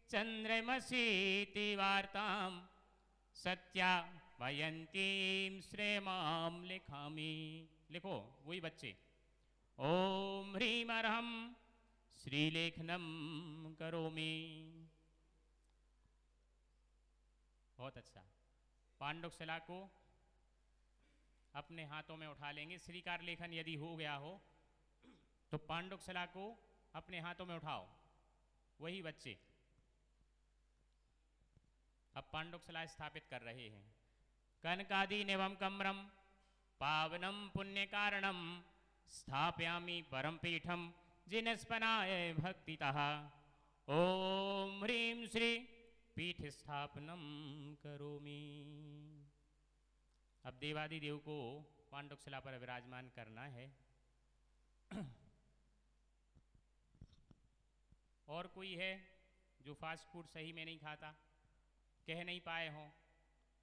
चंद्रमसीति वार्तां सत्यावयन्तीं श्रेमां लिखामि। लिखो वही बच्चे। ओम ह्रीम अर्हं श्रीलेखनम करोमि। बहुत अच्छा। पांडुकशिला को अपने हाथों में उठा लेंगे। श्रीकार लेखन यदि हो गया हो तो पांडुकशिला को अपने हाथों में उठाओ। वही बच्चे अब पांडुकशिला स्थापित कर रहे हैं। कनकादि निवम कम्रम पावनम पुण्य कारणम स्थापयामि परम पीठम जिनस्पनाय भक्तितः। ओम ह्रीं श्री पीठ स्थापनम करोमि। अब देवादिदेव को पांडुकशिला पर विराजमान करना है। और कोई है जो फास्ट फूड सही में नहीं खाता, कह नहीं पाए हो,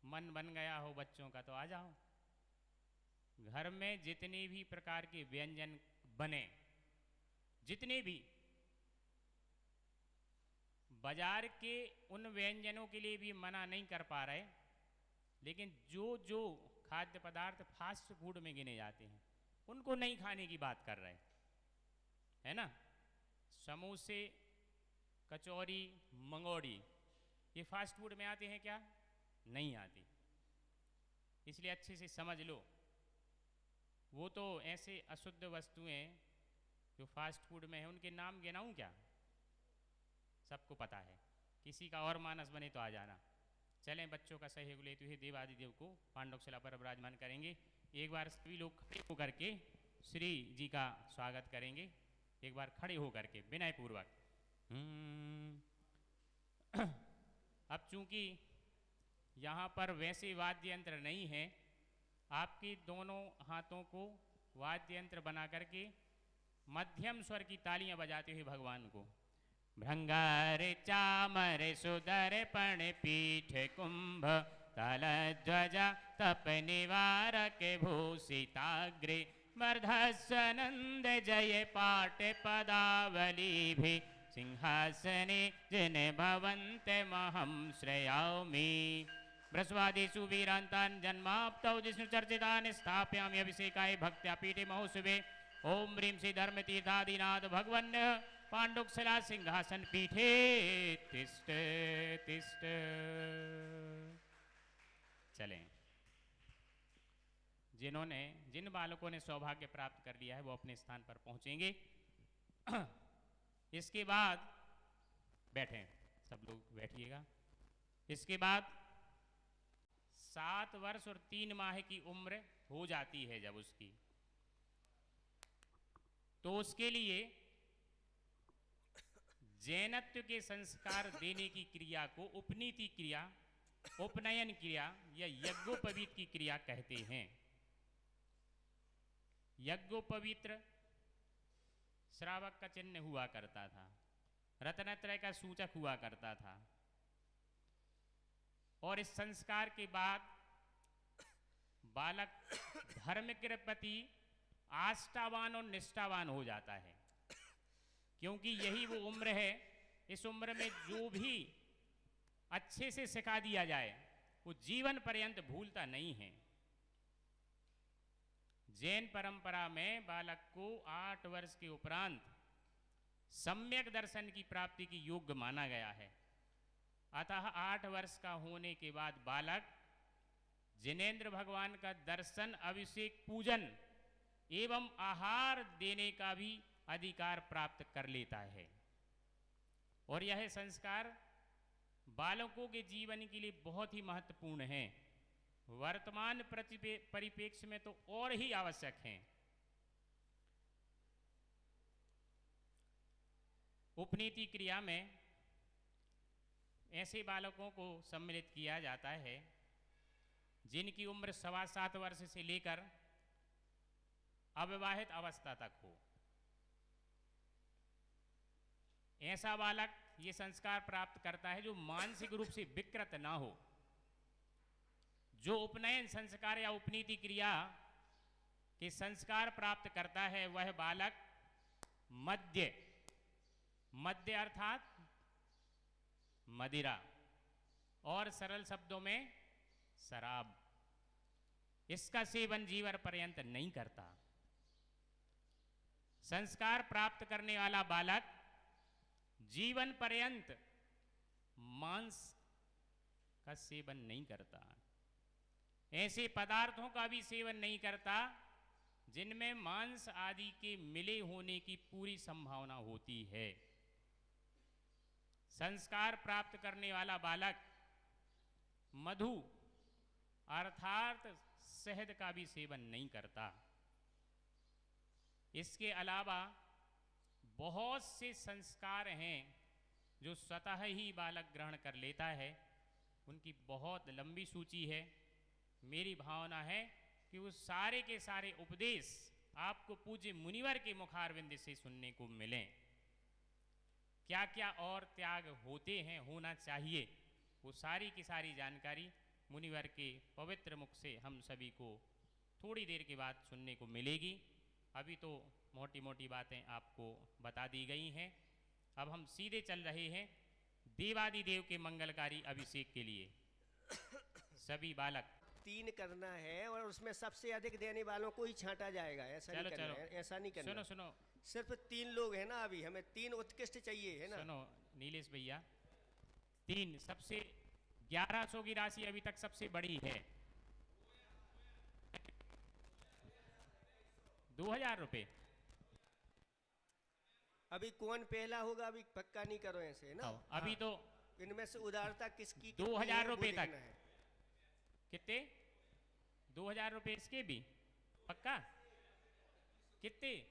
मन बन गया हो बच्चों का, तो आ जाओ। घर में जितने भी प्रकार के व्यंजन बने, जितने भी, बाजार के उन व्यंजनों के लिए भी मना नहीं कर पा रहे, लेकिन जो जो खाद्य पदार्थ फास्ट फूड में गिने जाते हैं उनको नहीं खाने की बात कर रहे, है ना। समोसे, कचौरी, मंगोड़ी, ये फास्ट फूड में आते हैं क्या? नहीं आती। इसलिए अच्छे से समझ लो, वो तो ऐसे अशुद्ध वस्तुएं जो फास्ट फूड में है, उनके नाम गिनाऊं क्या? सबको पता है। किसी का और मानस बने तो आ जाना। चलें, बच्चों का सहयोग लेते हुए देवादिदेव को पांडुकशिला पर विराजमान करेंगे। एक बार सभी लोग खड़े होकर के श्री जी का स्वागत करेंगे। एक बार खड़े होकर के विनय पूर्वक। अब चूंकि यहाँ पर वैसे वाद्य यंत्र नहीं है, आपके दोनों हाथों को वाद्य यंत्र बना करके मध्यम स्वर की तालियां बजाते हुए भगवान को भृंगार चामर सुदर पण पीठ कुंभ तलध्वज तप निवारक भूषिताग्रे वर्धस्वनंद जय पाठ पदावली भी सिंहासने जिन भवन्त महं श्रयामि। ब्रस्वादिषु वीरान्तान् जन्माप्तौ जिष्णु चर्चितान् स्थापयामि अभिषेकाय भक्त्या पीठे महोत्सवे। ओम ह्रीं श्री धर्मतीर्थादिनाथ भगवन् पांडुकशिला सिंहासन पीठे तिष्ठ तिष्ठ। चलें, जिन बालकों ने सौभाग्य प्राप्त कर लिया है वो अपने स्थान पर पहुंचेंगे। इसके बाद बैठें, सब लोग बैठिएगा। इसके बाद 7 वर्ष और 3 माह की उम्र हो जाती है जब उसकी, तो उसके लिए जैनत्व के संस्कार देने की क्रिया को उपनीति क्रिया, उपनयन क्रिया या यज्ञोपवीत की क्रिया कहते हैं। यज्ञोपवीत्र श्रावक का चिन्ह हुआ करता था, रत्नत्रय का सूचक हुआ करता था, और इस संस्कार के बाद बालक धर्म के प्रति आस्थावान और निष्ठावान हो जाता है, क्योंकि यही वो उम्र है, इस उम्र में जो भी अच्छे से सिखा दिया जाए वो जीवन पर्यंत भूलता नहीं है। जैन परंपरा में बालक को 8 वर्ष के उपरांत सम्यक दर्शन की प्राप्ति की योग्य माना गया है। अतः 8 वर्ष का होने के बाद बालक जिनेंद्र भगवान का दर्शन, अभिषेक, पूजन एवं आहार देने का भी अधिकार प्राप्त कर लेता है। और यह संस्कार बालकों के जीवन के लिए बहुत ही महत्वपूर्ण है। वर्तमान परिप्रेक्ष्य में तो और ही आवश्यक हैं। उपनीति क्रिया में ऐसे बालकों को सम्मिलित किया जाता है जिनकी उम्र 7.25 वर्ष से लेकर अविवाहित अवस्था तक हो। ऐसा बालक ये संस्कार प्राप्त करता है जो मानसिक रूप से विकृत ना हो। जो उपनयन संस्कार या उपनीति क्रिया के संस्कार प्राप्त करता है वह बालक मध्य अर्थात मदिरा और सरल शब्दों में शराब, इसका सेवन जीवन पर्यंत नहीं करता। संस्कार प्राप्त करने वाला बालक जीवन पर्यंत मांस का सेवन नहीं करता, ऐसे पदार्थों का भी सेवन नहीं करता जिनमें मांस आदि के मिले होने की पूरी संभावना होती है। संस्कार प्राप्त करने वाला बालक मधु अर्थात शहद का भी सेवन नहीं करता। इसके अलावा बहुत से संस्कार हैं जो स्वतः ही बालक ग्रहण कर लेता है, उनकी बहुत लंबी सूची है। मेरी भावना है कि वो सारे के सारे उपदेश आपको पूज्य मुनिवर के मुखारविंद से सुनने को मिलें। क्या क्या और त्याग होते हैं, होना चाहिए, वो सारी की सारी जानकारी मुनिवर के पवित्र मुख से हम सभी को थोड़ी देर के बाद सुनने को मिलेगी। अभी तो मोटी मोटी बातें आपको बता दी गई हैं। अब हम सीधे चल रहे हैं देवादिदेव के मंगलकारी अभिषेक के लिए। सभी बालक 3 करना है और उसमें सबसे अधिक देने वालों को ही छांटा जाएगा, ऐसा चलो, नहीं करना चलो। है, ऐसा नहीं करना। सुनो सुनो सिर्फ 3 लोग हैं ना, अभी हमें 3 उत्कृष्ट चाहिए, है ना। सुनो नीलेश भैया, 3 सबसे 1100 की राशि अभी तक सबसे बड़ी है। 2000 रुपये। अभी कौन पहला होगा अभी पक्का नहीं करो ऐसे, है ना। अभी तो इनमें से उदारता किसकी 2000 रुपये तक। देखना है। कितने? 2000 रुपये इसके भी पक्का? कितने?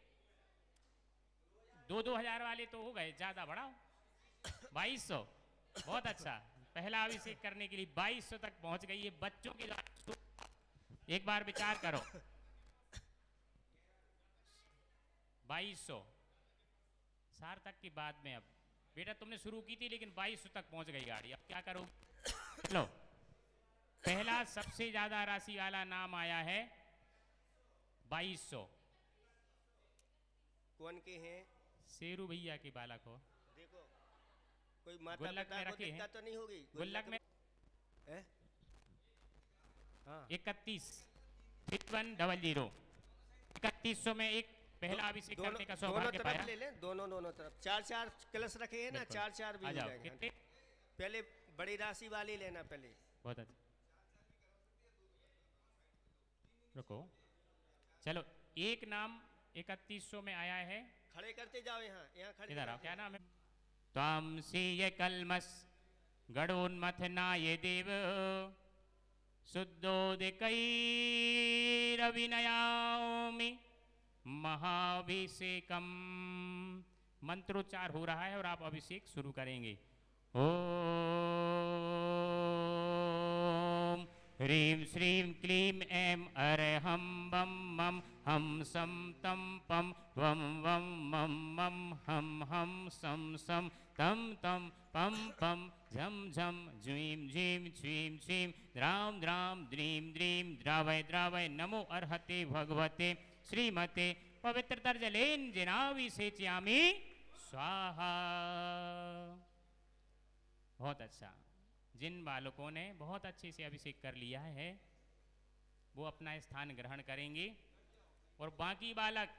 2-2000 वाले तो हो गए, ज्यादा बढ़ाओ। 2200, बहुत अच्छा। पहला अभिषेक करने के लिए 2200 तक पहुंच गई है। बच्चों की एक बार विचार करो। 2200 सार्थक की बाद में, अब बेटा तुमने शुरू की थी लेकिन 2200 तक पहुंच गई गाड़ी, अब क्या करो। लो, पहला सबसे ज्यादा राशि वाला नाम आया है 2200। कौन के हैं? शेरू भैया के बालक हो। देखो कोई माता गुल्लक पिता में को रखे दिक्कत हैं। तो नहीं होगी गुल्लक में है? हाँ 31 5100 3100 में एक पहला अभिषेक करने का सौभाग्य तरफ पाया। ले लें, दोनों तरफ 4-4 कलश रखे हैं ना, 4-4 भी आ हो जाओ। जाएंगे। कितने? पहले बड़ी राशि वाली लेना पहले। बहुत अच्छा, रुको। चलो, एक नाम 3100 में आया है। खड़े करते जाओ, यहाँ खड़े इधर आओ, करते क्या नाम है? त्वाम सीय कलमस गणोन्मथ नाय देव शुद्धोदिकैरविनयामि महाभिषेकम। मंत्रोच्चार हो रहा है और आप अभिषेक शुरू करेंगे। ओम ह्रीं श्रीं क्लीं ऐं अरहं बम मम हम सम तम पम वम वम मम मम हम सम सम तम तम पम पम झम झम ज्वीं झीं छ्वीं छ्वीं द्रां द्रां द्रीं द्रीं द्रावय द्रावय नमो अर्हते भगवते श्रीमते पवित्र तर्जलेन जिनाभिषेचयामि स्वाहा। बहुत अच्छा। जिन बालकों ने बहुत अच्छे से अभिषेक कर लिया है वो अपना स्थान ग्रहण करेंगे और बाकी बालक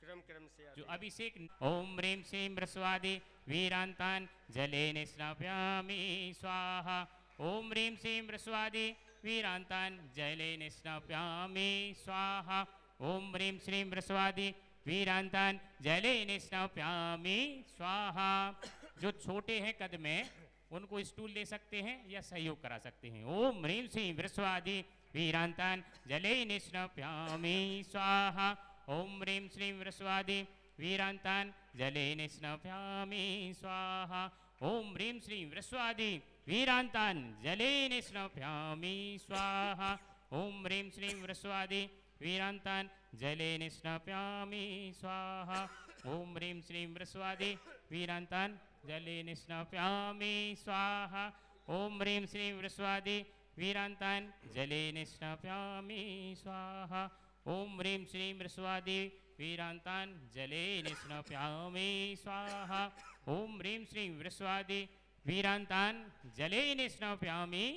क्रम से जो अभिषेक ओम ह्रीं श्रीं ह्रस्वादि वीरांतान जलेन स्नापयामि स्वाहा। ओम ह्रीं श्रीं ह्रस्वादि वीरांतान जलेन स्नापयामि स्वाहा। ओम ह्रीं श्रीं ह्रस्वादि वीरांतान जलेन स्नापयामि स्वाहा। जो छोटे हैं कद में उनको स्टूल दे सकते हैं या सहयोग करा सकते हैं। ओम ह्रीं श्रीं ह्रस्वादि वीरांतान जलेन स्नापयामि स्वाहा। ओम ह्रीं श्रीं ह्रस्वादि वीरांतान जलेन स्नापयामि स्वाहा। ओम ह्रीं श्रीं ह्रस्वादि वीरांतान जलेन स्नापयामि स्वाहा। ओम ह्रीं श्रीं ह्रस्वादि वीरांतान जलेन स्नापयामि स्वाहा। ओम ह्रीं श्रीं ह्रस्वादि वीरांतान जलेन स्नापयामि स्वाहा। ओम ह्रीं श्रीं ह्रस्वादि वीरांतान जलेन स्नापयामि स्वाहा। ओम ह्रीं श्रीं ह्रस्वादि वीरांतान जलेन स्नापयामि स्वाहा। ओम ह्रीं श्रीं ह्रस्वादि वीरांतान जले निष्णप्यामि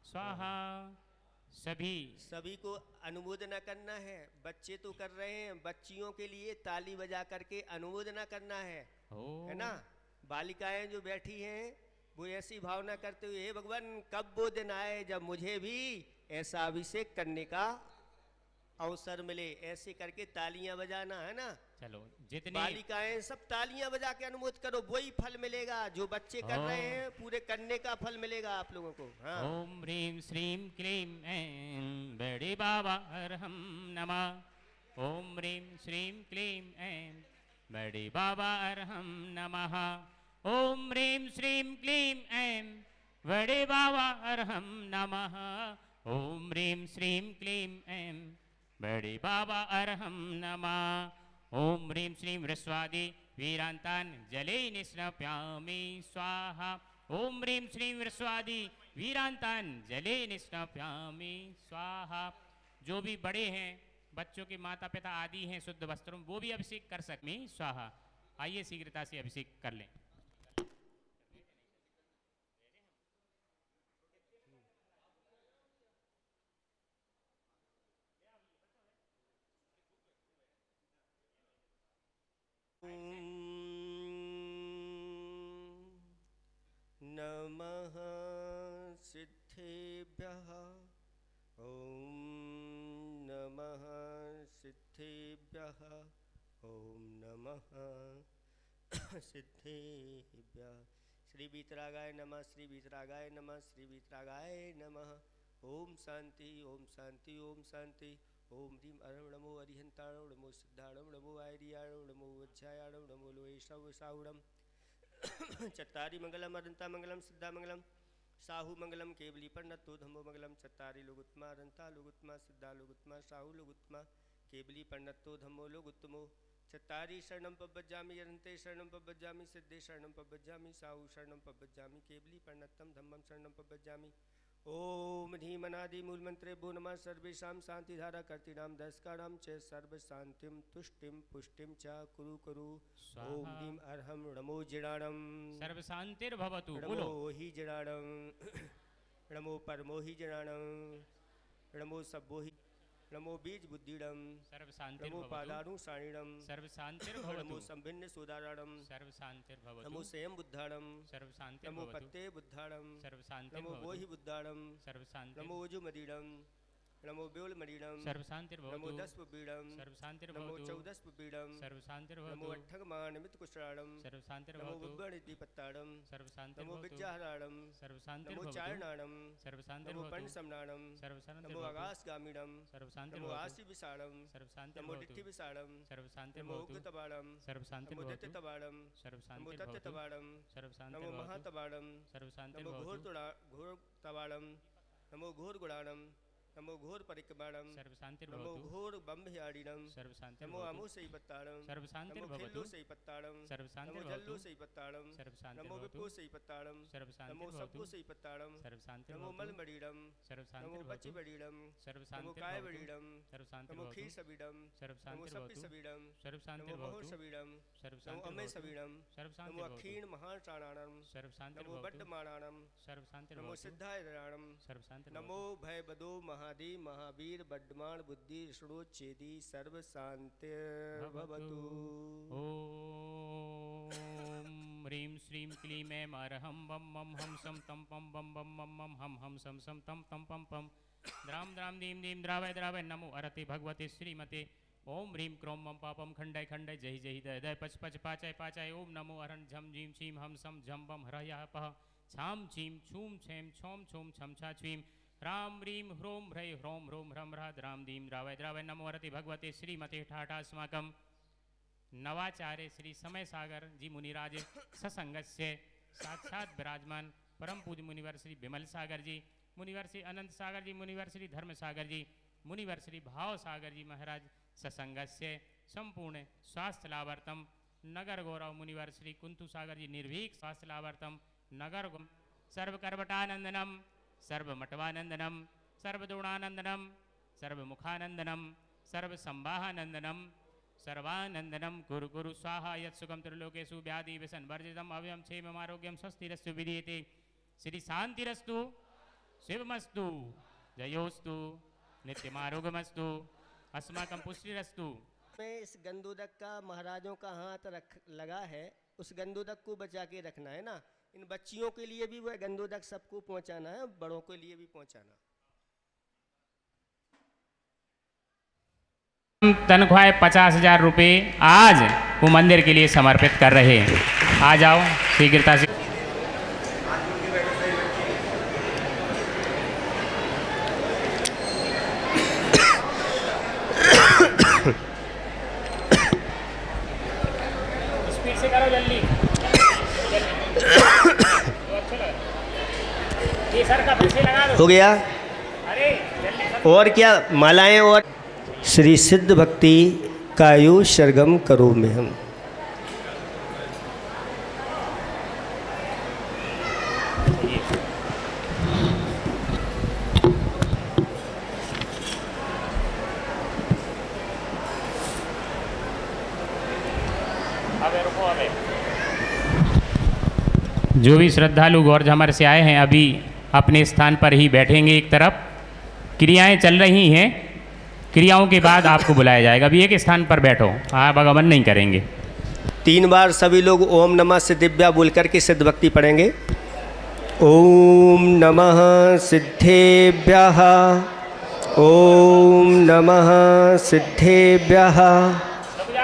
स्वाहा। सभी सभी को अनुमोदना करना है। बच्चे तो कर रहे हैं, बच्चियों के लिए ताली बजा करके अनुमोदना करना है ना। बालिकाएं जो बैठी हैं वो ऐसी भावना करते हुए, हे भगवान कब वो दिन आए जब मुझे भी ऐसा अभिषेक करने का अवसर मिले। ऐसे करके तालियां बजाना है ना। चलो जितनी बालिकाएं सब तालियां बजा के अनुमोद करो, वही फल मिलेगा जो बच्चे कर रहे हैं, पूरे करने का फल मिलेगा आप लोगों को। हाँ। ओम ह्रीं श्रीं क्लीं ऐं बड़े बाबा अरहम नमः। ओम ह्रीं श्रीं क्लीं ऐं बड़े बाबा अरहम नमः। ओम ह्रीं श्रीं क्लीं ऐं बड़े बाबा अरहम नमः। ओम ह्रीं श्रीं क्लीं ऐं बड़े बाबा अरहम नमः। ओम ह्रीं श्रीं ह्रस्वादि वीरांतान जले निष्णप्यामि स्वाहा। ओम ह्रीं श्रीं ह्रस्वादि वीरांतान जले निष्णप्यामि स्वाहा। जो भी बड़े हैं, बच्चों के माता पिता आदि हैं शुद्ध वस्त्रों, वो भी अभिषेक कर सकते स्वाहा। आइए शीघ्रता से अभिषेक कर लें। नमः सिद्धेभ्यः। ओम नमः सिद्धेभ्यः। ओम नमः सिद्धेभ्यः। श्री वीतरागाय नमः। श्री वीतरागाय नमः। श्री वीतरागाय नमः। ओम शांति ओम शांति ओम शांति। ओम ह्रीं अरं नमो अरिहंताणं नमो सिद्धाणं नमो आयर्याणं नमो वज्रायाणं नमो लोएशव साहुणं। चत्तारी मंगलम अरंता मंगलम सिद्धा मंगलम साहू मंगलम केवली पर्णतो धम्मो मंगलम। चत्तारी लोगुत्मा अरंता लोगुत्मा सिद्धा लोगुत्मा साहू लोगुत्मा केवली पर्णतो धम्मो लोगुत्तमो। चत्तारी शरणं पब्बजामि अरंते शरणं पब्बजामि सिद्धे शरणं पब्बजामि साहू शरणं पब्बजामि केवली पर्णतम धम्मं शरणं पब्बजामि। ओम धीमनादि मूल मंत्रे भो नमः सर्वेषां शांतिधारा कर्तॄणां दशकानां च सर्व शांतिं तुष्टिं पुष्टिं च कुरु कुरु। ओम ह्रीं अरहं नमो जिणाणं सर्व शांतिर्भवतु। नमो हि जिणाणं नमो परमो हि जिणाणं नमो सब्बो हि नमो बीज बुद्धिडम सर्व नमो शांतिर्भवतु। पादानुसारिणम सर्व शांतिर्भवतु। नमो संभिन्न सुदारणम सर्व शांतिर्भवतु। नमो स्वयं बुद्धाणम सर्व नमो शांतिर्भवतु। पत्ते बुद्धाणम सर्व नमो शांतिर्भवतु। बोहि बुद्धाणम सर्व शांति नमो ओजु मदीडम नमो ब्योल मदीडम सर्व नमो शांतिर्भवतु। दस्व बीडम सर्व नमो शांतिर्भवतु। चौदस्व बीडम सर्व नमो शांतिर्भवतु। अट्ठगमान निमित्त कुशराणम सर्व नमो शांतिर्भवतु। बुद्धनिधि पत्ताड़म सर्व नमो शांतिर्भवतु। विद्याहराणम सर्व नमो शांतिर्भवतु। चारणाणम सर्व नमो शांतिर्भवतु। पर्णसमनाणम सर्व नमो शांतिर्भवतु। आकाशगामिणम सर्व नमो शांतिर्भवतु। आसि विशालम सर्व नमो शांतिर्भवतु। डिट्ठि विशालम सर्व नमो शांतिर्भवतु। उग्रतबाड़म सर्व नमो शांतिर्भवतु। दत्ततबाड़म सर्व नमो शांतिर्भवतु। तत्ततबाड़म सर्व नमो शांतिर्भवतु। महातबाड़म सर्व नमो शांतिर्भवतु। घोर तबाड़म नमो घोर गुणाणम नमो घोर परिक्रमाणम सर्व नमो शांतिर्भवतु। घोर बम्भयाड़िणम सर्व नमो शांतिर्भवतु। अमो सई पत्ताड़म सर्व नमो शांतिर्भवतु। खिल्लो सई पत्ताड़म सर्व नमो शांतिर्भवतु। जल्लो सई पत्ताड़म सर्व नमो शांतिर्भवतु। विपो सई पत्ताड़म सर्व नमो शांतिर्भवतु। सब्बो सई पत्ताड़म सर्व नमो शांतिर्भवतु। मलमड़ीडम सर्व नमो पच्ची शांतिर्भवतु। बड़ीडम सर्व नमो काय शांतिर्भवतु। बड़ीडम सर्व नमो शांतिर्भवतु। खीर सबीडम सर्व नमो सप्पी शांतिर्भवतु। सबीडम सर्व नमो महोर शांतिर्भवतु। सबीडम सर्व नमो अमे शांतिर्भवतु। सबीडम सर्व नमो शांतिर्भवतु। अक्षीण महाचाणाणम सर्व नमो शांतिर्भवतु। बड्डमाणाणम सर्व नमो शांतिर्भवतु। सिद्धाय राणम सर्व शांतिर्भवतु। नमो भय बदो महादी महावीर बड्डमाण बुद्धि षडोच्छेदी सर्व शांति भवतु। ओम ह्रीं श्रीं क्लीं ऐं अरहं बम मम हम सम तम पम बम बम मम मम हम सम सम तम तम पम पम द्राम द्राम दीं दीं द्रावय द्रावय नमो अरते भगवते श्रीमते। ओम ह्रीं क्रोम मम पापम खंडय खंडय जहि जहि दय दय पच पच पाचय पाचय। ओम नमो अरहं झम झीं छीं हम सम झम बम हरयः पह छाम छीं छूम छेम छोम छोम छम छा छीं राम ह्रीं ह्रोम ह्रय ह्रोम ह्रोम ह्रम ह्रा द्राम दीं द्रावय द्रावय नमो अरते भगवते श्रीमते ठाठास्माकं नवाचार्य श्री समय सागर जी मुनिराज ससंगस्य साक्षात विराजमान परम पूज्य मुनिवर श्री विमल सागर जी, मुनिवर श्री अनंत सागर जी, मुनिवर श्री धर्म सागर जी, मुनिवर श्री भाव सागर जी महाराज ससंगस्य संपूर्ण स्वास्थ्य लाभार्थम नगर गौरव मुनिवर श्री कुंतु सागर जी निर्भीक स्वास्थ्य लाभार्थम नगर सर्वकर्मटानंदनम सर्वमटवानंदनम सर्वदोणानंदनम सर्वमुखानंदनम सर्वसंवाहानंदनम सर्वानंदनम कुरु कुरु स्वाहा यत्सुखम त्रिलोकेषु व्याधि व्यसन वर्जितम अव्ययम क्षेमम आरोग्यम स्वस्तिरस्तु विधीयते श्री शांतिरस्तु शिवमस्तु जयोस्तु नित्यमारोग्यमस्तु अस्माकं पुष्टिरस्तु। में इस गंदोदक का महाराजों का हाथ लगा है, उस गंदोदक को बचा के रखना है ना। इन बच्चियों के लिए भी वह गंदोदक सबको पहुंचाना है, बड़ों के लिए भी पहुंचाना। तनख्वाह 50,000 रुपये आज वो मंदिर के लिए समर्पित कर रहे हैं। आ जाओ शीघ्रता से। स्पीड से करो जल्दी। ये सर का पैसे लगा दो। हो गया। अरे जल्दी। और क्या मालाएं और श्री सिद्ध भक्ति कायु सरगम करो में हम। जो भी श्रद्धालु गौर झमर से आए हैं अभी अपने स्थान पर ही बैठेंगे। एक तरफ क्रियाएं चल रही हैं, क्रियाओं के बाद आपको बुलाया जाएगा। अभी एक स्थान पर बैठो, आप आगमन नहीं करेंगे। 3 बार सभी लोग ओम नमः सिद्धिभ्या बोल करके सिद्ध भक्ति पढ़ेंगे। ओम नमः सिद्धेभ्यः, ओम नमः सिद्धेभ्यः,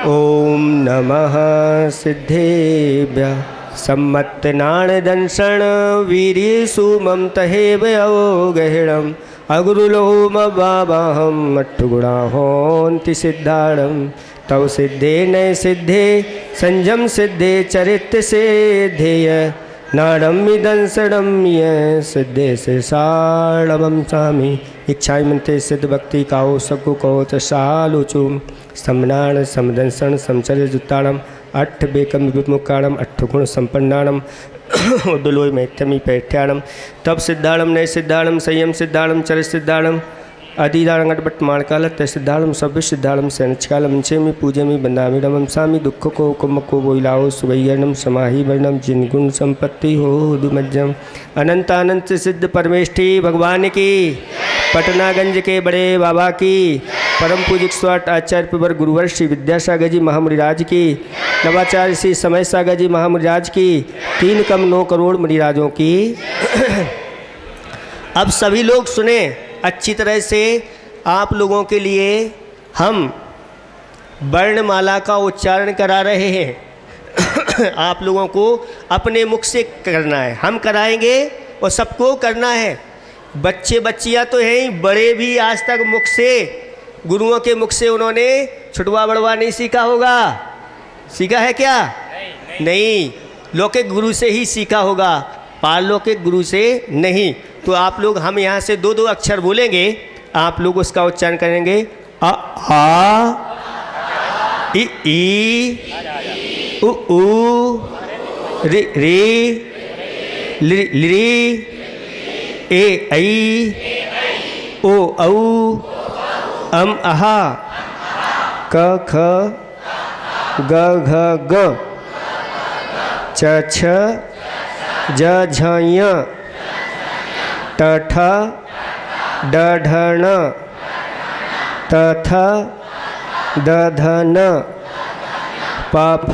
ओम नमः सिद्धेभ्यः। सम्मत्तनाण दंसण वीर्य सुमम तहेव अवगहिणम् अगुरुलोम बाबाहम अट्ठगुणाहोन्ति सिद्धाणम तव सिद्धे नय सिद्धे संजम सिद्धे चरित्र सिद्धेय नाडम दंसणम य सिद्धे से साड़मम स्वामी। इच्छाई मनते सिद्ध भक्ति काओ सबको कहो चालुचुम समनाण समदंसण समचर्य जुत्ताणम अट्ठ बेकम विमुखाणम अट्ठ गुण संपन्नाणम उदलोय मैथमी पैठ्याणम तब सिद्धाणम नय सिद्धाणम संयम सिद्धाणम चर सिद्धाणम अधिदाणम अटबट माणकाल तय सिद्धाणम सभ्य सिद्धाणम सैनचकालम छेमी पूजमी बंदामीडम सामी दुख को कुम को बोइलाओ सुगैयनम समाही वर्णम जिन गुण संपत्ति हो दुमज्जम। अनंत अनंत सिद्ध परमेष्ठी भगवान की, पटनागंज के बड़े बाबा की, परम पूजिक स्वाट आचार्य प्रवर गुरुवर श्री विद्यासागर जी महामुनिराज की, नवाचार्य श्री समय सागर जी महामुनिराज की, 3 कम 9 करोड़ मुनिराजों की। अब सभी लोग सुने अच्छी तरह से। आप लोगों के लिए हम वर्णमाला का उच्चारण करा रहे हैं। आप लोगों को अपने मुख से करना है, हम कराएंगे और सबको करना है। बच्चे बच्चियां तो हैं ही, बड़े भी आज तक मुख से, गुरुओं के मुख से उन्होंने छुटवा बड़वा नहीं सीखा होगा। सीखा है क्या? नहीं, लौकिक गुरु से ही सीखा होगा, पारलौकिक गुरु से नहीं। तो आप लोग, हम यहाँ से 2-2 अक्षर बोलेंगे, आप लोग उसका उच्चारण करेंगे। आ ई उ रे री ए ऐ ओ औ अम आहा क ख ग घ ग च छ ज झ ञ ट ठ ड ढ ण त थ द ध न प फ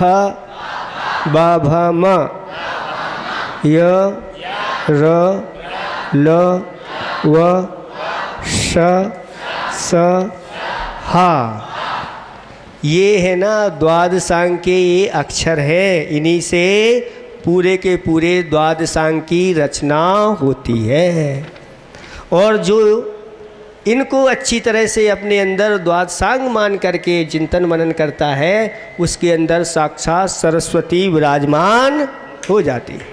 ब भ म य र ल व श स हा। ये है ना द्वादशांग के ये अक्षर है, इन्हीं से पूरे के पूरे द्वादशांग की रचना होती है। और जो इनको अच्छी तरह से अपने अंदर द्वादशांग मान करके चिंतन मनन करता है, उसके अंदर साक्षात सरस्वती विराजमान हो जाती है।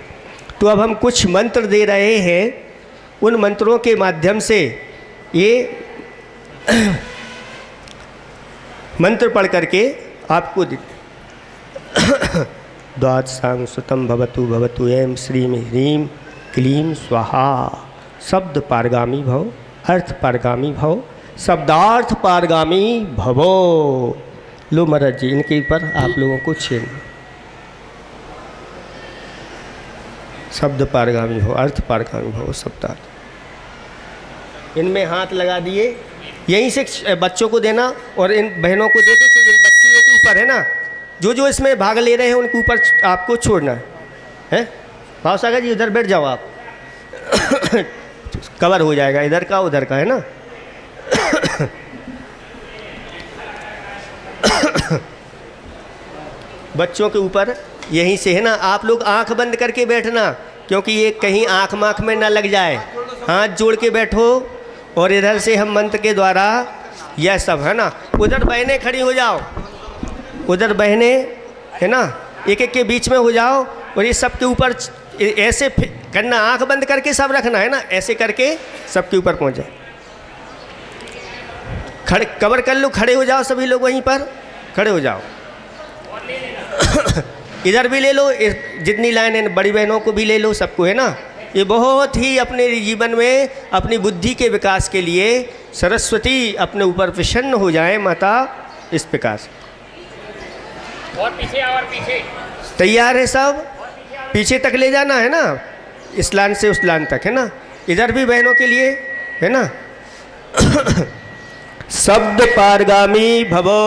तो अब हम कुछ मंत्र दे रहे हैं, उन मंत्रों के माध्यम से ये मंत्र पढ़ करके आपको द्वादशांग सुतम भवतु भवतु एम श्रीम ह्रीं क्लीं स्वाहा। शब्द पारगामी भव, अर्थ पारगामी भव, शब्दार्थ पारगामी भवो। लो महाराज जी, इनके ऊपर आप लोगों को छेड़ना। शब्द पारगामी भव, अर्थ पारगामी भव, शब्दार्थ। इनमें हाथ लगा दिए, यहीं से बच्चों को देना और इन बहनों को दे दो। तो इन बच्चियों के ऊपर है ना, जो जो इसमें भाग ले रहे हैं उनके ऊपर आपको छोड़ना है। भाव सागर जी उधर बैठ जाओ आप कवर हो जाएगा, इधर का उधर का, है ना। बच्चों के ऊपर यहीं से है ना, आप लोग आंख बंद करके बैठना, क्योंकि ये कहीं आंख माख में ना लग जाए। हाथ जोड़ के बैठो और इधर से हम मंत्र के द्वारा यह सब है ना। उधर बहनें खड़ी हो जाओ, उधर बहनें है ना, एक एक के बीच में हो जाओ और ये सब के ऊपर ऐसे करना, आंख बंद करके सब रखना है ना, ऐसे करके सबके ऊपर पहुंच जाए। खड़े कवर कर लो, खड़े हो जाओ सभी लोग, वहीं पर खड़े हो जाओ। इधर भी ले लो, जितनी लाइन है, बड़ी बहनों को भी ले लो, सबको, है ना। ये बहुत ही अपने जीवन में अपनी बुद्धि के विकास के लिए सरस्वती अपने ऊपर प्रसन्न हो जाए माता, इस प्रकार से। और पीछे, और पीछे तैयार है सब, पीछे तक ले जाना है ना, इस लाइन से उस लाइन तक, है ना। इधर भी बहनों के लिए, है ना। शब्द पारगामी भवो,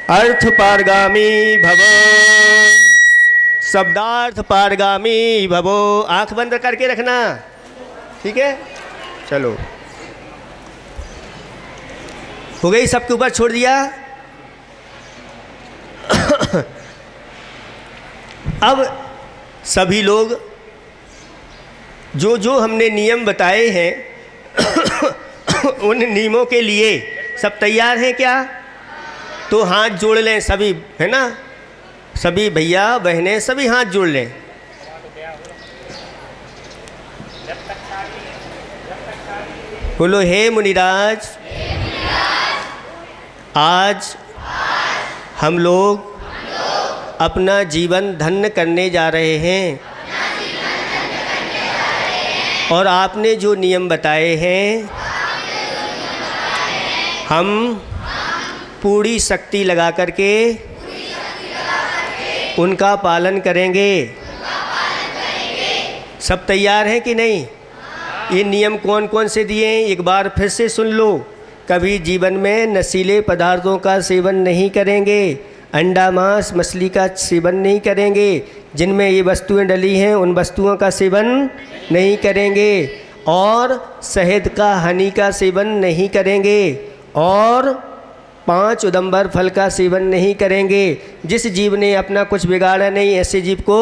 अर्थ पारगामी भवो, शब्दार्थ पारगामी भवो। आंख बंद करके रखना, ठीक है। चलो, हो गई, सबके ऊपर छोड़ दिया। अब सभी लोग जो जो हमने नियम बताए हैं उन नियमों के लिए सब तैयार हैं क्या? तो हाथ जोड़ लें सभी, है ना। सभी भैया बहनें सभी हाथ जोड़ लें। बोलो हे मुनिराज, आज हम लोग अपना जीवन धन्य करने जा रहे हैं और आपने जो नियम बताए हैं हम पूरी शक्ति लगा करके उनका पालन करेंगे। सब तैयार हैं कि नहीं? ये नियम कौन कौन से दिए हैं एक बार फिर से सुन लो। कभी जीवन में नशीले पदार्थों का सेवन नहीं करेंगे, अंडा मांस मछली का सेवन नहीं करेंगे, जिनमें ये वस्तुएं डली हैं उन वस्तुओं का सेवन नहीं करेंगे, और शहद का हनी का सेवन नहीं करेंगे, और 5 उदंबर फल का सेवन नहीं करेंगे। जिस जीव ने अपना कुछ बिगाड़ा नहीं ऐसे जीव को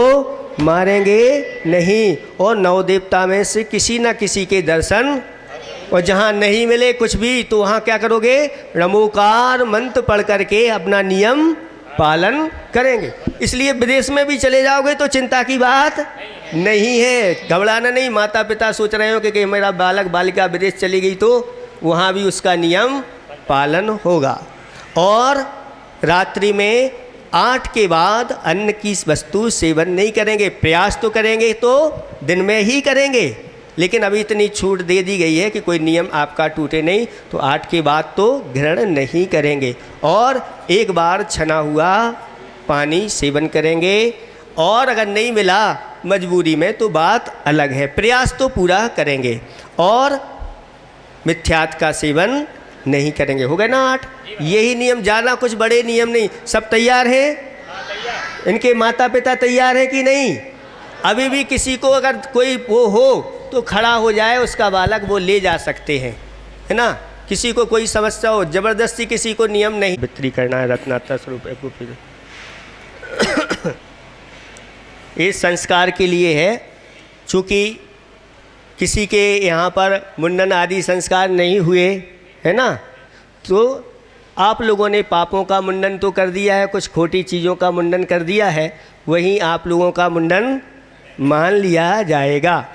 मारेंगे नहीं, और 9 देवता में से किसी न किसी के दर्शन, और जहाँ नहीं मिले कुछ भी तो वहाँ क्या करोगे? नमोकार मंत्र पढ़ करके अपना नियम पालन करेंगे। इसलिए विदेश में भी चले जाओगे तो चिंता की बात नहीं है, घबराना नहीं। माता पिता सोच रहे हो कि मेरा बालक बालिका विदेश चली गई तो वहाँ भी उसका नियम पालन होगा। और रात्रि में 8 के बाद अन्न की वस्तु सेवन नहीं करेंगे। प्रयास तो करेंगे तो दिन में ही करेंगे, लेकिन अभी इतनी छूट दे दी गई है कि कोई नियम आपका टूटे नहीं, तो 8 के बाद तो ग्रहण नहीं करेंगे। और एक बार छना हुआ पानी सेवन करेंगे, और अगर नहीं मिला मजबूरी में तो बात अलग है, प्रयास तो पूरा करेंगे। और मिथ्यात का सेवन नहीं करेंगे। हो गए ना 8? यही नियम, जाना कुछ बड़े नियम नहीं। सब तैयार हैं? इनके माता पिता तैयार हैं कि नहीं? अभी भी किसी को अगर कोई वो हो तो खड़ा हो जाए, उसका बालक वो ले जा सकते हैं, है ना। किसी को कोई समस्या हो, जबरदस्ती किसी को नियम नहीं वितरी करना है। रत्नात्तर स्वरूप इस संस्कार के लिए है, चूँकि किसी के यहाँ पर मुंडन आदि संस्कार नहीं हुए, है ना, तो आप लोगों ने पापों का मुंडन तो कर दिया है, कुछ खोटी चीज़ों का मुंडन कर दिया है, वहीं आप लोगों का मुंडन मान लिया जाएगा।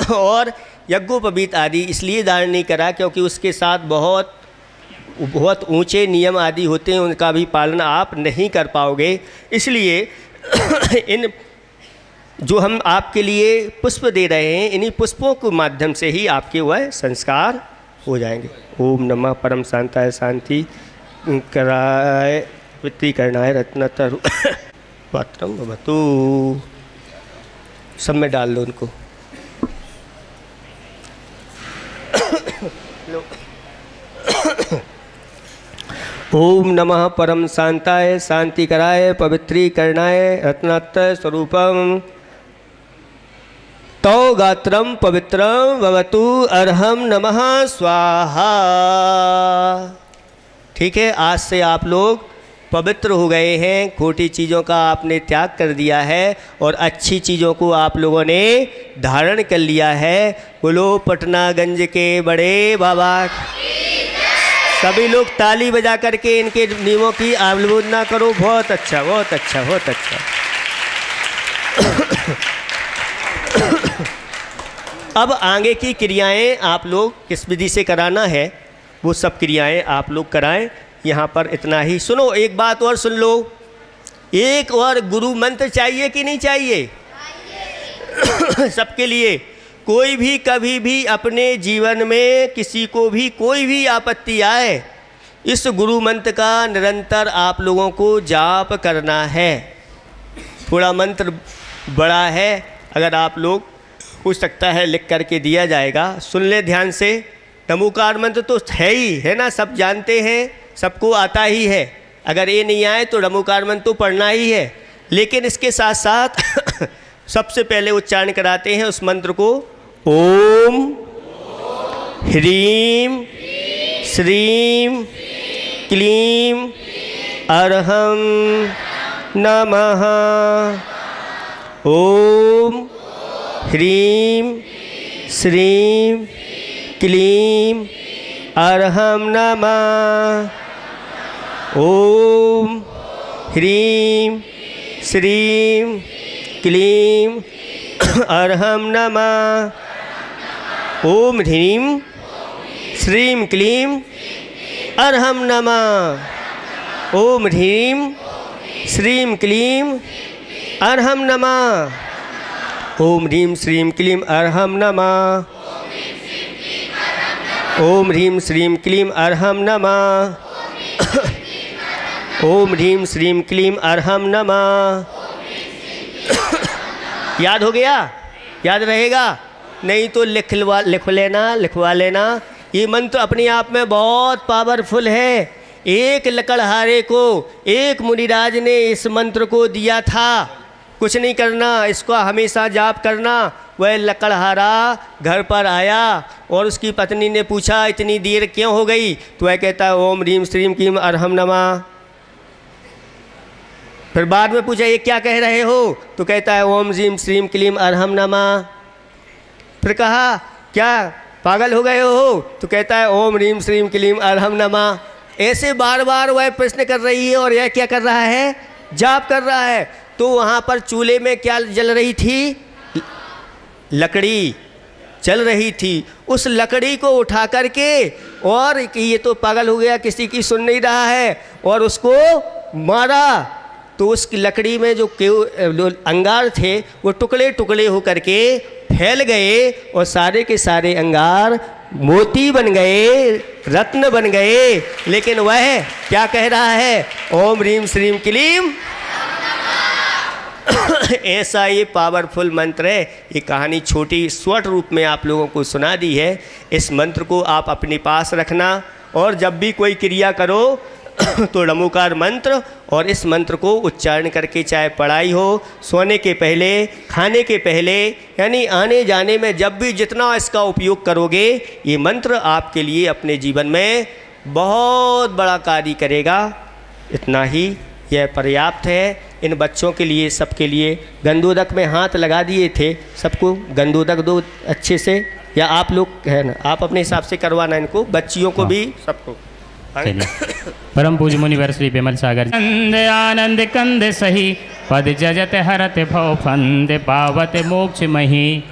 और यज्ञोपवीत आदि इसलिए धारण नहीं करा क्योंकि उसके साथ बहुत ऊंचे नियम आदि होते हैं, उनका भी पालन आप नहीं कर पाओगे। इसलिए इन जो हम आपके लिए पुष्प दे रहे हैं, इन्हीं पुष्पों के माध्यम से ही आपके वह संस्कार हो जाएंगे। ओम नमः परम शांताय शांति कराय वित्तीकरणाय रत्नतर पात्रम भवतु। सब में डाल लो उनको। ओम नमः परम शांताय शांतिकराय पवित्रीकरणाय रत्नत्र स्वरूपम तौ गात्रम पवित्रम भवतु अर्हम नमः स्वाहा। ठीक है, आज से आप लोग पवित्र हो गए हैं, खोटी चीज़ों का आपने त्याग कर दिया है और अच्छी चीज़ों को आप लोगों ने धारण कर लिया है। बोलो पटनागंज के बड़े बाबा। सभी लोग ताली बजा करके इनके नियमों की आलोचना करो। बहुत अच्छा, बहुत अच्छा, बहुत अच्छा। अब आगे की क्रियाएं आप लोग किस विधि से कराना है वो सब क्रियाएं आप लोग कराएं। यहाँ पर इतना ही। सुनो, एक बात और सुन लो, एक और गुरु मंत्र चाहिए कि नहीं चाहिए? सबके लिए। कोई भी कभी भी अपने जीवन में किसी को भी कोई भी आपत्ति आए, इस गुरु मंत्र का निरंतर आप लोगों को जाप करना है। थोड़ा मंत्र बड़ा है, अगर आप लोग हो सकता है लिख करके दिया जाएगा, सुन ले ध्यान से। नमोकार मंत्र तो है ही है ना, सब जानते हैं, सबको आता ही है। अगर ये नहीं आए तो नमोकार मंत्र तो पढ़ना ही है। लेकिन इसके साथ साथ सबसे पहले उच्चारण कराते हैं उस मंत्र को। ओम ह्रीं श्रीं क्लीं अर्हं नमः। ओम ह्रीं श्रीं क्लीं अर्हं नमः। ओम ह्रीं श्रीं क्लीं अर्हं नमः। ओम ह्रीं श्रीं क्लीं अर्हं नमः। ओम ह्रीं श्रीं क्लीं अर्हं नमः। ओम ह्रीं श्रीं क्लीं अर्हं नमः। ओम ह्रीं श्रीं क्लीं अर्हं नमः। ओम ह्रीं श्रीं क्लीं अर्हं नमः। याद हो गया? याद रहेगा? नहीं तो लिखवा लेना। ये मंत्र अपने आप में बहुत पावरफुल है। एक लकड़हारे को एक मुनिराज ने इस मंत्र को दिया था। कुछ नहीं करना, इसको हमेशा जाप करना। वह लकड़हारा घर पर आया और उसकी पत्नी ने पूछा इतनी देर क्यों हो गई? तो वह कहता ओम ह्रीं श्रीं क्लीं अर्हं नमः। फिर बाद में पूछा ये क्या कह रहे हो? तो कहता है ओम ह्रीं श्रीं क्लीं अर्हं नमः। फिर कहा क्या पागल हो गए हो? तो कहता है ओम ह्रीं श्रीं क्लीं अर्हं नमः। ऐसे बार बार वह प्रश्न कर रही है और यह क्या कर रहा है? जाप कर रहा है। तो वहाँ पर चूल्हे में क्या जल रही थी? लकड़ी चल रही थी। उस लकड़ी को उठा करके और ये तो पागल हो गया, किसी की सुन नहीं रहा है, और उसको मारा। तो उस लकड़ी में जो अंगार थे वो टुकड़े टुकड़े होकर के फैल गए और सारे के सारे अंगार मोती बन गए, रत्न बन गए। लेकिन वह क्या कह रहा है? ओम ह्रीं श्रीं क्लीं। ऐसा ये पावरफुल मंत्र है। ये कहानी छोटी शॉर्ट रूप में आप लोगों को सुना दी है। इस मंत्र को आप अपने पास रखना और जब भी कोई क्रिया करो तो नमोकार मंत्र और इस मंत्र को उच्चारण करके, चाहे पढ़ाई हो, सोने के पहले, खाने के पहले, यानी आने जाने में जब भी जितना इसका उपयोग करोगे, ये मंत्र आपके लिए अपने जीवन में बहुत बड़ा कार्य करेगा। इतना ही यह पर्याप्त है। इन बच्चों के लिए, सबके लिए गंदोदक में हाथ लगा दिए थे। सबको गंदोदक दो अच्छे से, या आप लोग है ना, आप अपने हिसाब से करवाना इनको, बच्चियों को भी, सबको। परम पूज्य मुनिवर श्री विमल सागर चंद आनंद कंद सही पद जजत हरत भव फंद पावत मोक्ष मही।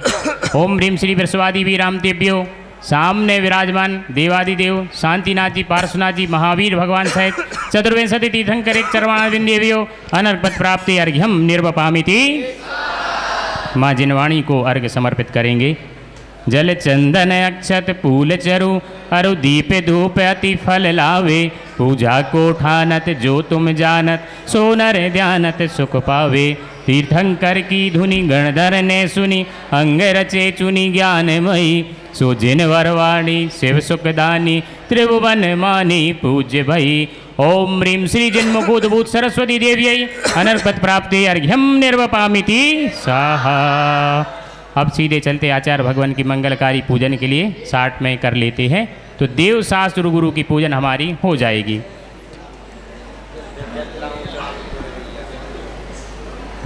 ओम ह्रीं श्री वृषवादी वीराम देव्यो सामने विराजमान देवादिदेव शांतिनाथ जी, पार्श्वनाथ जी, महावीर भगवान सहित चतुर्विंशति तीर्थंकर एक चरवाणादिन देवियो अनर्पत प्राप्ति अर्घ्यम निर्वपामिति। माँ जिनवाणी को अर्घ्य समर्पित करेंगे। जल चंदन अक्षत फूल चरु अरु दीप धूप अति फल लावे, पूजा को ठानत जो तुम जानत, सो नर ध्यानत सुख पावे। तीर्थंकर की धुनि गणधर ने सुनी, अंग रचे चुनी ज्ञानमयी, सो जिन वरवाणी शिव सुखदानी, त्रिभुवन मानी पूज्य भई। ओम ह्रीं श्री जन्मभूतभूत सरस्वती देव्यै अनर्पत प्राप्ति अर्घ्यम निर्वपामिति स्वाहा। अब सीधे चलते आचार्य भगवान की मंगलकारी पूजन के लिए 60 में कर लेते हैं, तो देव शास्त्र गुरु की पूजन हमारी हो जाएगी।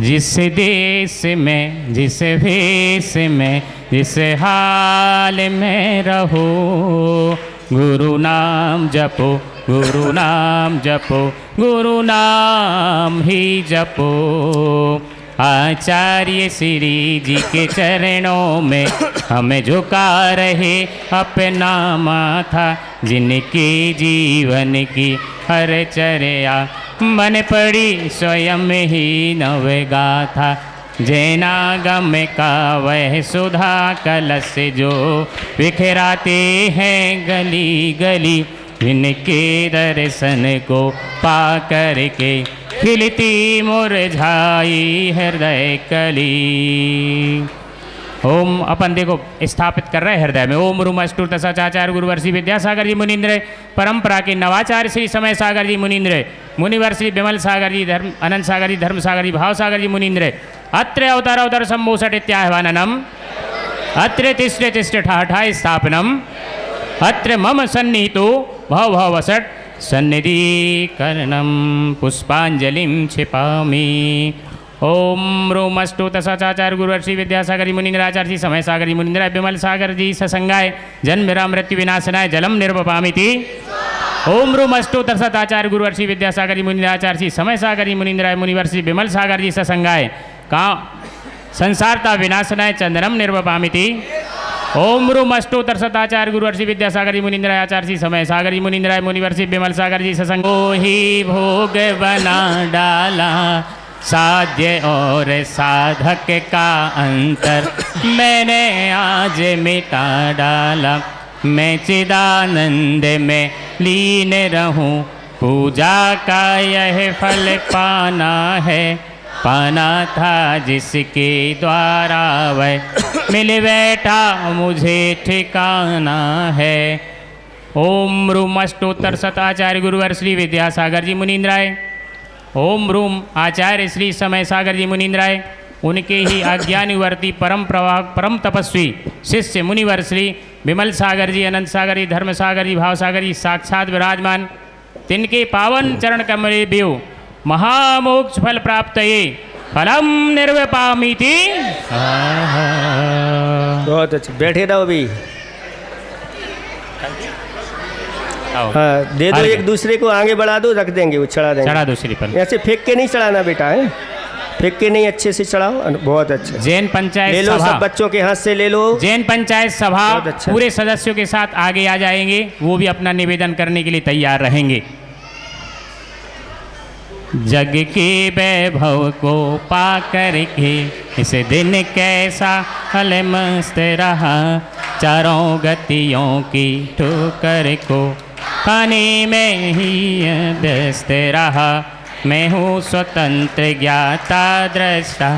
जिस देश में जिस भेष में जिस हाल में रहो, गुरु नाम जपो गुरु नाम जपो गुरु नाम ही जपो। आचार्य श्री जी के चरणों में हमें झुका रहे अपना माथा, जिनके जीवन की हर चर्या मन पड़ी स्वयं ही नव गाथा। जैनागम का वह सुधा कलश जो बिखराते हैं गली गली, इनके दर्शन को पा करके खिलती मुरझाई हृदय कली। ओम अपन देखो स्थापित कर रहे हैं हृदय में। ओम रूम अष्टुर तसाचार्य गुरुवर श्री विद्यासागर जी मुनीन्द्र, परंपरा के नवाचार्य श्री समय सागर जी मुनीन्द्र, मुनिवर श्री विमल सागर जी, धर्म अनंत सागर जी, धर्म सागर जी, भाव सागर जी मुनीन्द्र, अत्र अवतार अवतार सम्भूषट इत्याह्वाननम, अत्र तिष्ठ तिष्ठ ठाठा स्थापनम, अत्र मम सन्निहितो भव भव वसट सन्निधि करणम पुष्पांजलिं क्षिपामि। ओम रोम अष्टो तसाचार्य गुरुवर श्री विद्यासागर जी मुनीन्द्र, आचार्य श्री समय सागर जी मुनीन्द्र, विमल सागर जी ससंगाय जन्म विराम मृत्यु विनाशनाय जलम निर्वपामिति। ओम रोम अष्टो तसाचार्य गुरुवर श्री विद्यासागर जी मुनीन्द्र, आचार्य श्री समय सागर जी मुनीन्द्र, मुनिवर श्री विमल सागर जी ससंगाय का संसारता विनाशनाय चंदनम निर्वपामिति। ओम रूम अष्टो तरसताचार्य गुरुवर श्री विद्यासागर जी मुनीन्द्र, आचार्य श्री समय सागर जी मुनीन्द्र, मुनिवर श्री विमल सागर जी ससंग। ही भोग बना डाला साध्य और साधक का अंतर, मैंने आज मिटा डाला। मैं चिदानंद में लीन रहूं, पूजा का यह फल पाना है, पाना था जिसके द्वारा वह मिल बैठा मुझे ठिकाना है। ओम रूम अष्टोत्तर शताचार्य गुरुवर श्री विद्यासागर जी मुनीन्द्राय, ओम रूम आचार्य श्री समय सागर जी मुनीन्द्राय, उनके ही आज्ञानुवर्ती परम प्रवाह परम तपस्वी शिष्य मुनिवर श्री विमल सागर जी, अनंत सागर जी, धर्म सागर जी, भाव सागर जी साक्षात विराजमान, तिनके पावन चरण कमले बेव महामोक्ष फल प्राप्त ये फलम निर्वपामिति। बहुत अच्छा, बैठे रहो अभी। हाँ, दे दो एक दूसरे को, आगे बढ़ा दो, रख देंगे, वो चढ़ा देंगे। चढ़ा दो श्री पर। ऐसे फेंक के नहीं चढ़ाना बेटा, है फेंक के नहीं, अच्छे से चढ़ाओ। बहुत अच्छा। जैन पंचायत ले लो, सभा, सब बच्चों के हाथ से ले लो। जैन पंचायत सभा अच्छा। पूरे सदस्यों के साथ आगे आ जाएंगे, वो भी अपना निवेदन करने के लिए तैयार रहेंगे। जग के वैभव को पा करके इस दिन कैसा हल मस्त रहा, चारों गतियों की ठोकर को खाने में ही व्यस्त रहा। मैं हूँ स्वतंत्र ज्ञाता दृष्टा,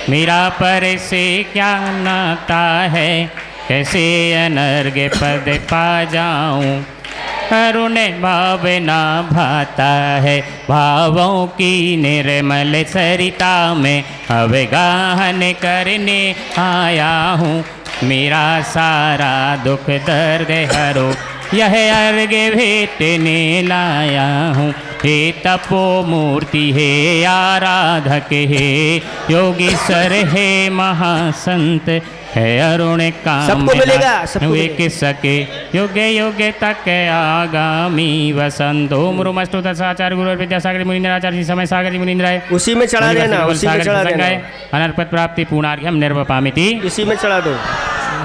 मेरा पर से क्या नाता है, कैसे अनर्घ पद पा जाऊँ, करुण भावना भाता है। भावों की निर्मल सरिता में अवगाहन करने आया हूँ, मेरा सारा दुख दर्द हरो, यह अर्घ भेटने लाया हूँ। हे तपो मूर्ति, हे आराधक, हे योगीश्वर, हे महासंत, है अरुण काम सबको मिलेगा, सबको एक सके योग्य योग्य तक आगामी वसंत। ओम रूम अष्टो दशाचार्य गुरु विद्यासागर मुनीन्द्र, आचार्य समय सागर जी मुनीन्द्र, उसी में चढ़ा देना, उसी में चढ़ा देना। अनर्पत प्राप्ति पूर्णार्घ्यम निर्वपामिति। इसी में चढ़ा दो।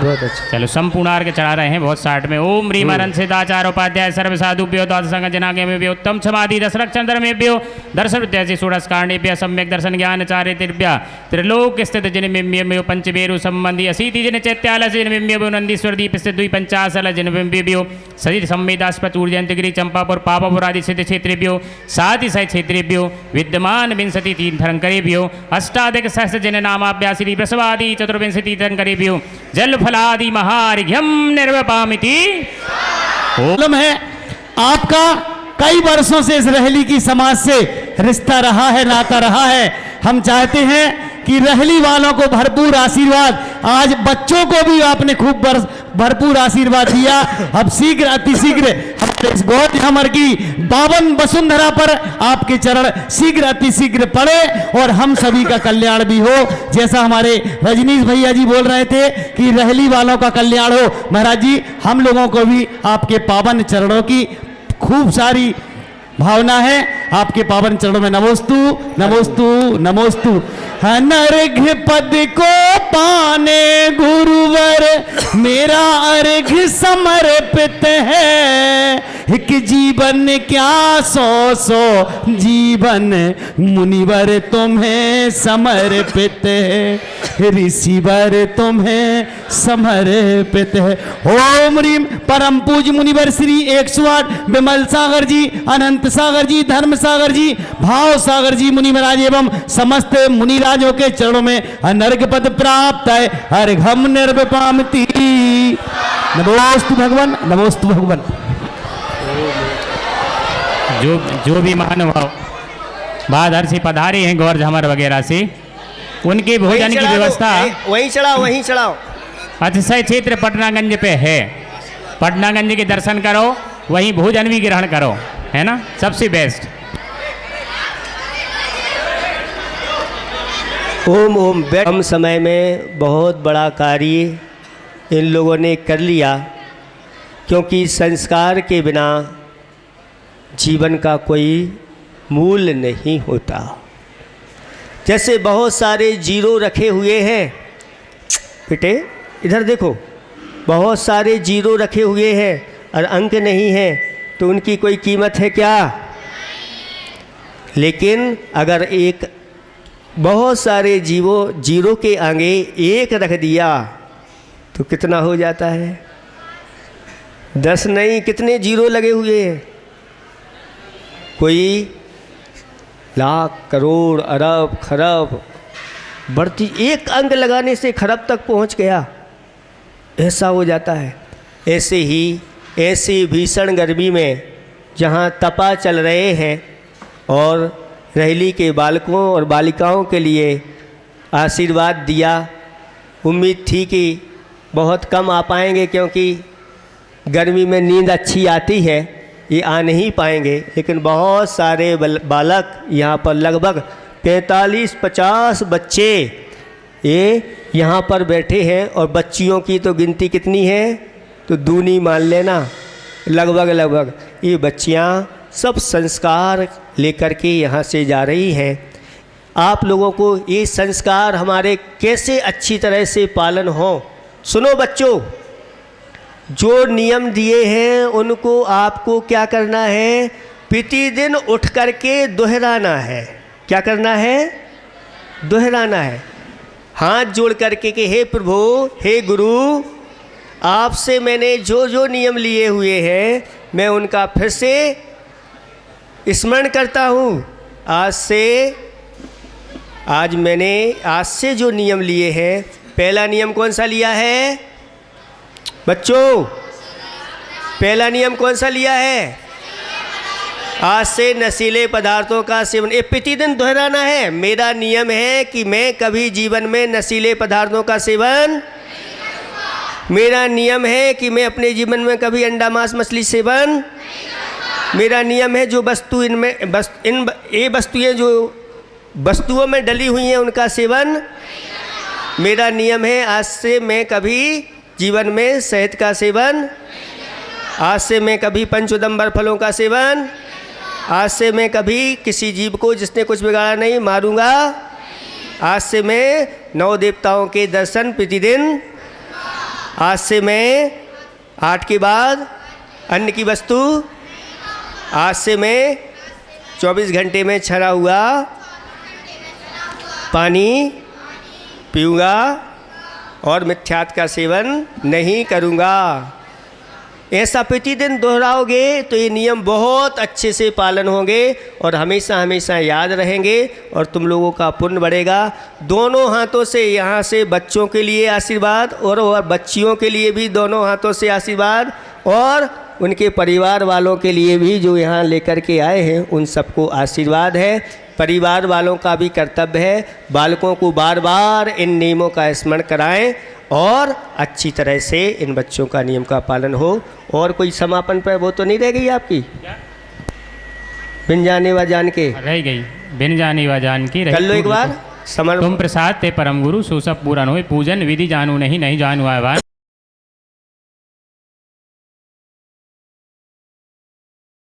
बहुत अच्छा। चलो संपूर्ण अर्घ चढ़ा रहे हैं बहुत साठ में। ओम ह्रीम हरन सिद्धाचार्य उपाध्याय सर्व साधुभ्यो द्वादश संघ जनागमेभ्यो उत्तम क्षमादि दशरक्षण धर्मेभ्यो दर्शन विद्यासी षोडश कारणेभ्य सम्यक दर्शन ज्ञान चारित्र्यभ्य त्रिलोक स्थित जिनमेम्यो पंचमेरु संबंधी अशीति जिन चैत्याल जिनमेम्यो नंदीश्वर दीप स्थित द्विपंचाशल जिनमेम्यो सजित संवेदास्पद ऊर्जयंतगिरी चंपापुर पापापुर आदि सिद्ध क्षेत्रेभ्यो साति सह क्षेत्रेभ्यो विद्यमान विंशति तीर्थंकरेभ्यो अष्टाधिक सहस्र जन नामाभ्यासी प्रसवादि चतुर्विंशति तीर्थंकरेभ्यो जल फलादि महार्घ्यम निर्वपामिति। मालूम है आपका कई वर्षों से इस रहली की समाज से रिश्ता रहा है, नाता रहा है। हम चाहते हैं कि रहली वालों को भरपूर आशीर्वाद, आज बच्चों को भी आपने खूब भरपूर आशीर्वाद दिया। अब शीघ्र अतिशीघ्र हमारे इस गौर हमर की पावन वसुंधरा पर आपके चरण शीघ्र अतिशीघ्र पड़े और हम सभी का कल्याण भी हो। जैसा हमारे रजनीश भैया जी बोल रहे थे कि रहली वालों का कल्याण हो, महाराज जी हम लोगों को भी आपके पावन चरणों की खूब सारी भावना है। आपके पावन चरणों में नमोस्तु नमोस्तु नमोस्तु। नर्घ पद को पाने गुरुवर मेरा अर्घ समर्पित है। एक जीवन क्या सौ सौ जीवन मुनिवर तुम्हें समर्पित है, ऋषिवर तुम्हें समर्पित है। ओम रीम परम पूज मुनिवर श्री 108 विमल सागर जी, अनंत सागर जी, धर्म सागर जी, भाव सागर जी मुनि महाराज एवं समस्त मुनिराजों के चरणों में अनर्घ पद प्राप्त है। अर्घम निर्वपामिति। नमोस्तु भगवान नमोस्तु भगवान। जो भी महानुभाव बाहर से पधारे हैं गौर झमर वगैरह से, उनके भोजन की व्यवस्था वहीं चढ़ाओ। अतिशय क्षेत्र पटनागंज पे है। पटनागंज के दर्शन करो, वहीं भोजन भी ग्रहण करो, है ना, सबसे बेस्ट। ओम ओम। कम समय में बहुत बड़ा कार्य इन लोगों ने कर लिया, क्योंकि संस्कार के बिना जीवन का कोई मूल्य नहीं होता। जैसे बहुत सारे जीरो रखे हुए हैं, बेटे इधर देखो, बहुत सारे जीरो रखे हुए हैं और अंक नहीं है, तो उनकी कोई कीमत है क्या? लेकिन अगर एक बहुत सारे जीरो के आगे एक रख दिया तो कितना हो जाता है? 10 नहीं, कितने जीरो लगे हुए हैं? कोई लाख करोड़ अरब खरब बढ़ती, एक अंक लगाने से खरब तक पहुंच गया, ऐसा हो जाता है। ऐसे ही ऐसी भीषण गर्मी में जहां तपा चल रहे हैं और रहली के बालकों और बालिकाओं के लिए आशीर्वाद दिया। उम्मीद थी कि बहुत कम आ पाएंगे, क्योंकि गर्मी में नींद अच्छी आती है, ये आ नहीं पाएंगे, लेकिन बहुत सारे बालक यहाँ पर लगभग 45-50 बच्चे ये यहाँ पर बैठे हैं। और बच्चियों की तो गिनती कितनी है तो दूनी मान लेना, लगभग ये बच्चियाँ सब संस्कार लेकर के यहाँ से जा रही हैं। आप लोगों को ये संस्कार हमारे कैसे अच्छी तरह से पालन हो। सुनो बच्चों, जो नियम दिए हैं उनको आपको क्या करना है? प्रतिदिन उठ करके दोहराना है। क्या करना है? दोहराना है। हाथ जोड़ करके कि हे प्रभु, हे गुरु, आपसे मैंने जो जो नियम लिए हुए हैं मैं उनका फिर से स्मरण करता हूँ। आज से जो नियम लिए हैं, पहला नियम कौन सा लिया है बच्चों? पहला नियम कौन सा लिया है? आज से नशीले पदार्थों का सेवन, ये प्रतिदिन दोहराना है। मेरा नियम है कि मैं कभी जीवन में नशीले पदार्थों का सेवन, मेरा नियम है कि मैं अपने जीवन में कभी अंडा मांस मछली सेवन, मेरा नियम है जो वस्तु ये वस्तुएं जो वस्तुओं में डली हुई हैं उनका सेवन, मेरा नियम है आज से मैं कभी जीवन में शहद का सेवन, आज से मैं कभी पंचोदंबर फलों का सेवन, आज से मैं कभी किसी जीव को जिसने कुछ बिगाड़ा नहीं मारूंगा, आज से मैं 9 देवताओं के दर्शन प्रतिदिन, आज से मैं 8 के बाद अन्न की वस्तु, आज से मैं 24 घंटे में छना हुआ पानी पीऊँगा और मिथ्यात का सेवन नहीं करूँगा। ऐसा प्रतिदिन दोहराओगे तो ये नियम बहुत अच्छे से पालन होंगे और हमेशा हमेशा याद रहेंगे और तुम लोगों का पुण्य बढ़ेगा। दोनों हाथों से, यहाँ से बच्चों के लिए आशीर्वाद और बच्चियों के लिए भी दोनों हाथों से आशीर्वाद, और उनके परिवार वालों के लिए भी जो यहाँ लेकर के आए हैं उन सबको आशीर्वाद है। परिवार वालों का भी कर्तव्य है बालकों को बार बार इन नियमों का स्मरण कराएं और अच्छी तरह से इन बच्चों का नियम का पालन हो। और कोई समापन पर वो तो नहीं रह गई आपकी? बिन जाने व जान के रह गई, बिन जाने व जान की कर लो एक बार समर्पण। तुम प्रसाद ते परम गुरु सो सब पूरन होए, पूजन विधि जानू नहीं जानू आवान,